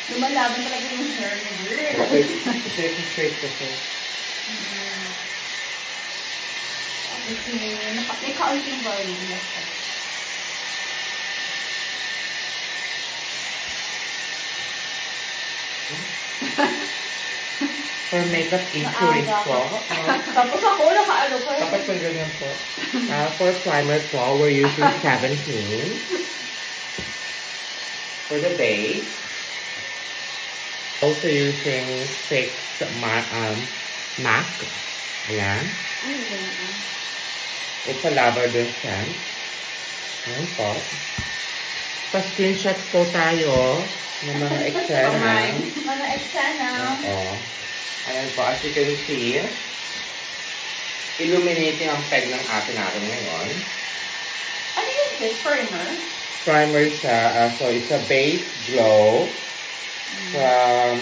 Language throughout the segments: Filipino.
Lumalaban talaga yung hair ni girl. Straight kasi. May kaunting volume na siya. For makeup inquiries po. Tapos ako, nakaano pa. Dapat po ganyan po. For primer po, we're using 17. For the base, also using 6 MAC. Ayan. Ano yun? It's a lavender scent. Ayan po. Pa-screenshots po tayo ng mga eksena. Mga eksena. Oo. Ayan po, as you can see, illuminating ang peg ng atin natin ngayon. Ano yun this? Primer? Primer siya. So, it's a base glow from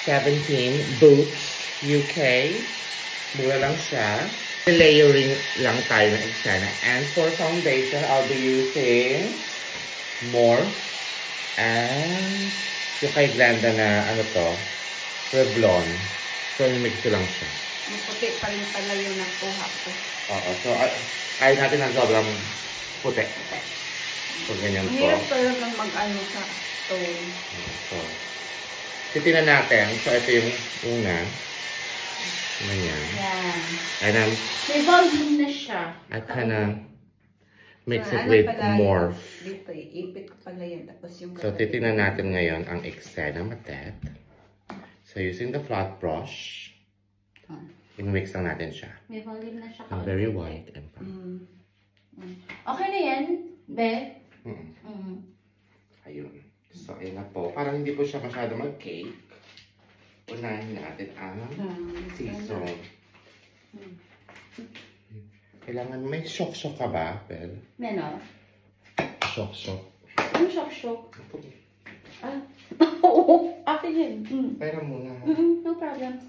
17 Boots, UK. Mura lang siya. Layering lang tayo ng eksena. And for foundation, I'll be using Morphe and yung kay Glenda na ano to, Revlon. So, mix ko lang siya. Puti pa rin pala yung nakuha ko. Oo. So, ayaw natin ng sobrang puti. So, ganyan po. Mahirap pala lang mag-ano sa stone. So, titignan natin. So, ito yung una. Ganyan. Yan. And then, May volume na siya. I kinda mix it Ano with pala Morphe. Dito, ipit ko pala yan. Tapos yung... So, titignan natin ngayon ang eksena matet. So, using the flat brush, in-mix lang natin siya. May volume na siya. I'm very white and brown. Okay na yan, Be? Ayun. So, ayun na po. Parang hindi po siya masyado mag-cake. Unahin natin ang season. Kailangan may shock-shock ka ba, Bel? Meno? Shock-shock. Ano shock-shock? Oo, akin yun. Pera muna. No problem.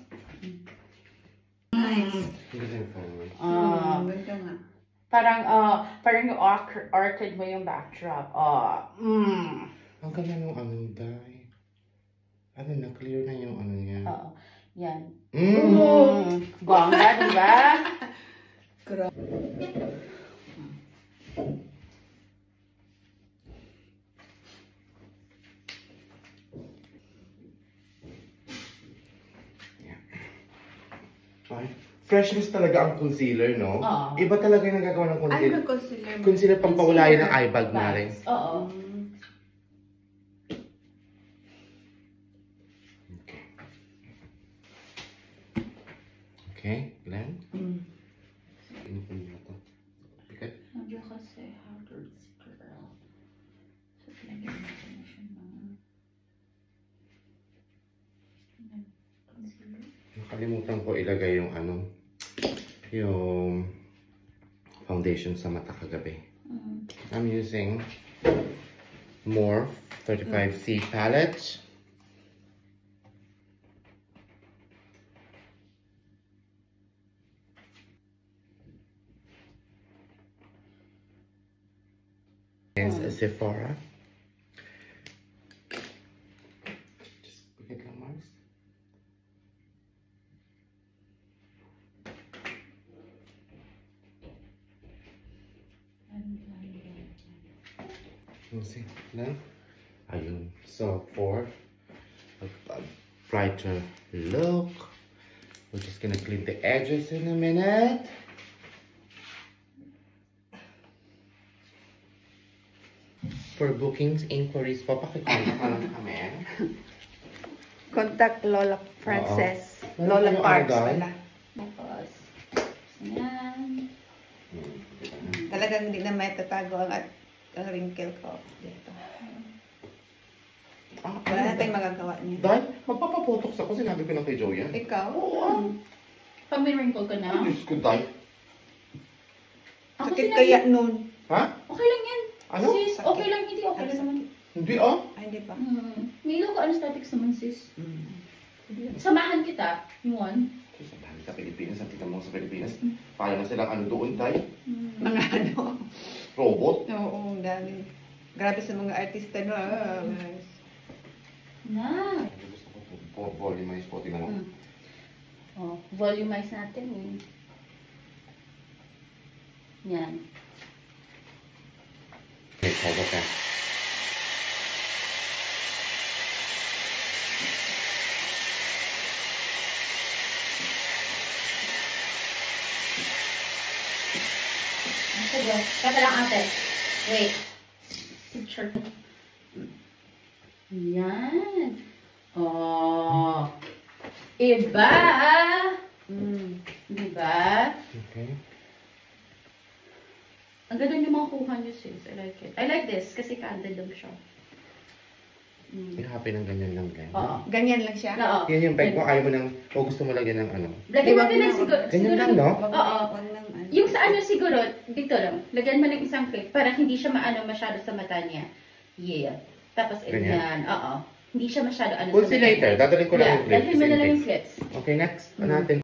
Nice. Ganda nga. Parang yung orchid mo yung backdrop. Ang ganda nung ano, Day. Ano na, clear na yung ano niya. Oo, yan. Bongga, diba? Ay, freshness talaga ang concealer, no? Oo. Iba talaga yung nagagawa ng concealer. Ano concealer mo? Concealer pampawalayan ng eye bag na rin. Oo. Okay, Glenn? Pinupunin mo to. Pikat? Nandiyo kasi haggard si girl. So, pinagyan natin na siya ng concealer. Nakalimutan ko ilagay yung ano, yung foundation sa mata kagabi. I'm using Morphe 35C palette. Sephora. Just pikit lang, Mars. See, lang. Ayun. So, for a brighter look, we're just gonna clean the edges in a minute. For bookings, inquiries po, pakikontak lang kami. Contact Lola Frances. Oo. Lola Ano Parks agad? pala. Tapos, yan. Talagang hindi na may tatago ang wrinkle ko dito. Wala na tayong magagawa niya. Dahil, magpapapotox ako, sinabi ko na kay Joya. Ikaw? Oo. Pag may wrinkle ka na. Diyos ko, Dahil. Sakit kaya nun. Ha? Okay lang yan. Ano? Sis, okay lang, hindi okay lang naman. Hindi, ah. Ay, hindi pa. May local anesthetics naman, sis. Samahan kita, yung one. Sa dami sa Pilipinas, ang tingnan mo sa Pilipinas, paano na silang ano doon, Dahil? Mga ano. Robot? Oo, ang dami. Grabe sa mga artista, no? Guys. Na. Gusto ko po volumize po. Tingnan mo. Oh, volumize natin eh. Yan. Okay, cover ka. Sige, kata lang ate. Wait. Picture. Yan. Oh. Iba. Diba? Okay. Ang ganda yung mga kuha nyo, sis. I like it. I like this kasi candid lang siya. Happy ng ganyan lang, guys. Oo. Ganyan lang siya. Oo. Yan yung bag mo, ayaw mo ng, o gusto mo lagyan ng ano. Lagyan Wag natin na, ng siguro. Ganyan lang, no? Oo. Wag nang ano. Yung sa ano siguro, dito lang. Lagyan mo ng isang clip para hindi siya maano masyado sa mata niya. Yeah. Tapos, Ganyan? yan. Oo. Hindi siya masyado ano We'll sa see mata later. niya. Dadalhin ko lang Yeah, yung clips. dalhin mo na lang yung in case. clips. Okay, next. Natin